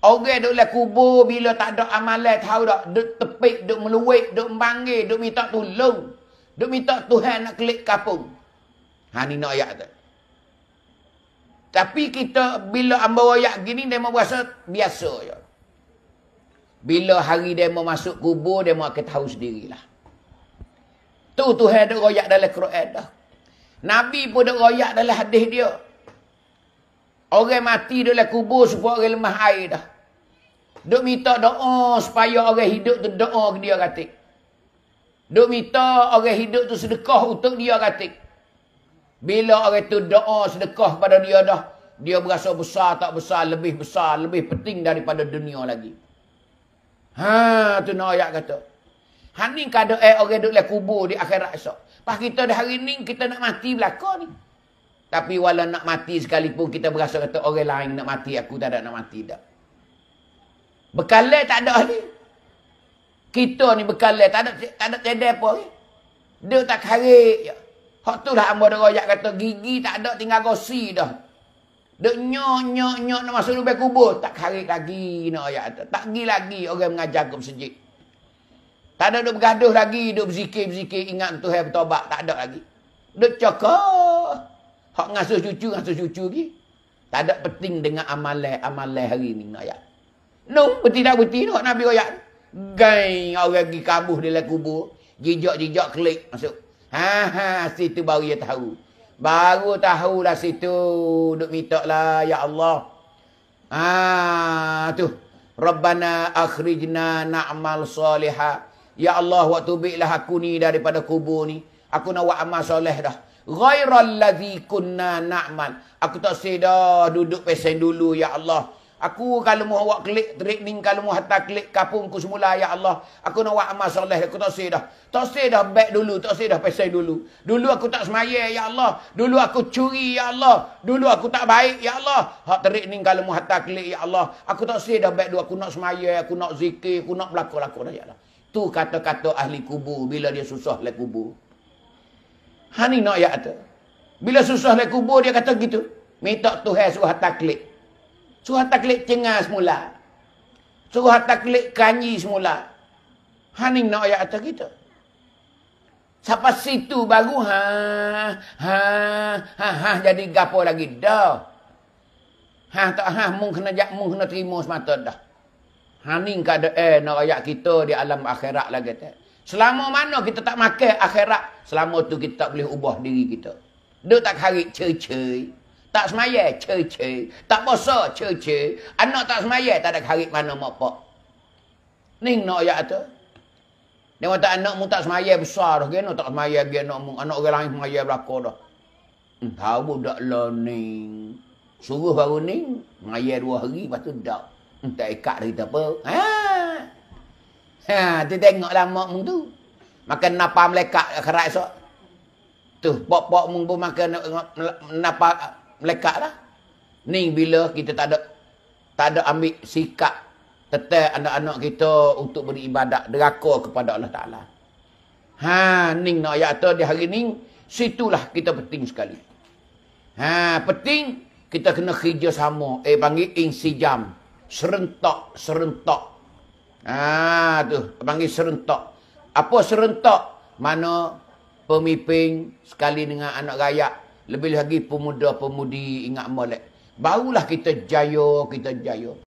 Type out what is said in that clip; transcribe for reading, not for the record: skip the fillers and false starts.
Orang duk le kubur bila tak ada amalan tahu tak, duk tepik, duk meluik, duk membanggil, duk minta tolong. Duk minta Tuhan nak kelik kapung. Ha ni nak ayat tu. Tapi kita bila ambil ayat gini demo berasa biasa je. Bila hari demo masuk kubur demo akan tahu sendirilah. Tu Tuhan duk royak dalam Quran dah. Nabi pun duk royak dalam hadis dia. Orang mati dalam kubur supaya orang lemah air dah. Duk minta doa supaya orang hidup tu doa ke dia katik. Duk minta orang hidup tu sedekah untuk dia katik. Bila orang tu doa sedekah pada dia dah, dia berasa besar tak besar, lebih penting daripada dunia lagi. Ha, tu nak ayat kata. Ha ni keadaan orang duk dalam kubur di akhirat esok. Pas kita dah hari ni kita nak mati belaka ni. Tapi walau nak mati sekalipun kita berasa kata orang lain nak mati, aku tak ada nak mati dah. Bekalai tak ada ni. Kita ni bekalai tak ada cedek apa ni. Dia tak karik je. Hak tu lah hamba dah royak kata gigi tak ada tinggal gosi dah. Dia nyok nak masuk lubang kubur. Tak karik lagi nak royak kata. Tak pergi lagi orang mengajar ke masjid. Tak ada duk bergaduh lagi, duk berzikir ingat Tuhan bertobat. Tak ada lagi. Duk cakap. Hak ngasuh cucu lagi. Tak ada penting dengan amalan hari ni nak royak. No, betul tak betul nak Nabi royak. Gai orang pergi kabuh di dalam kubur. Jijak klik masuk. Situ baru dia tahu. Baru tahu lah situ. Duk minta lah, ya Allah. Tu. Rabbana akhrijna na'mal salihah. Ya Allah, waktu biiklah aku ni daripada kubur ni. Aku nak buat amal soleh dah. Ghairal ladzi kunna na'mal. Aku tak sedar duduk pesen dulu, ya Allah. Aku kalau mau awak klik training, kalau mau hantar klik kapungku semula, ya Allah. Aku nak buat amal soleh, aku tak sedar. Tak sedar back dulu, tak sedar pesen dulu. Dulu aku tak semaya, ya Allah. Dulu aku curi, ya Allah. Dulu aku tak baik, ya Allah. Hak training kalau mau hantar klik, ya Allah. Aku tak sedar back dulu, aku nak semaya, aku nak zikir, aku nak berlaku-laku, ya Allah. Tu kata-kata ahli kubur bila dia susah le kubur. Hani nak ayat tu. Bila susah le kubur dia kata gitu. Minta Tuhan suruh taklid. Suruh taklid cengar semula. Suruh taklid kanyi semula. Hani nak ayat tu gitu. Sampai situ baru jadi gapo lagi dah. Mung kena terima semata dah. Haning keadaan nak rakyat kita di alam akhirat lagi. Selama mana kita tak makan akhirat, selama tu kita tak boleh ubah diri kita. Dia tak harik ceri-ceri. Tak semaya ceri-ceri. Tak puasa ceri-ceri. Anak tak semaya tak ada harik mana mak pak. Ning nak rakyat tu. Dia kata anak mu tak semaya besar dah. Gena tak semaya dia anak mu. Anak orang lain semaya belakang dah. Tahu budak lah ning. Suruh baru ning. Semaya 2 hari lepas tu dah. Tak ikat dah kita apa. Tu tengoklah mak mung tu. Makan napa melekat kerak esok. Tu, pok-pok mung pun makan napa melekat lah. Ni bila kita tak ada ambil sikap tetap anak-anak kita untuk beribadat deraka kepada Allah Ta'ala. Ni nak ayat tu di hari ni, situlah kita penting sekali. Penting kita kena kerja sama. Panggil insijam. Serentak. Tu panggil serentak. Apa serentak? Mana pemimpin sekali dengan anak rakyat, lebih lagi pemuda-pemudi ingat molek. Barulah kita jaya.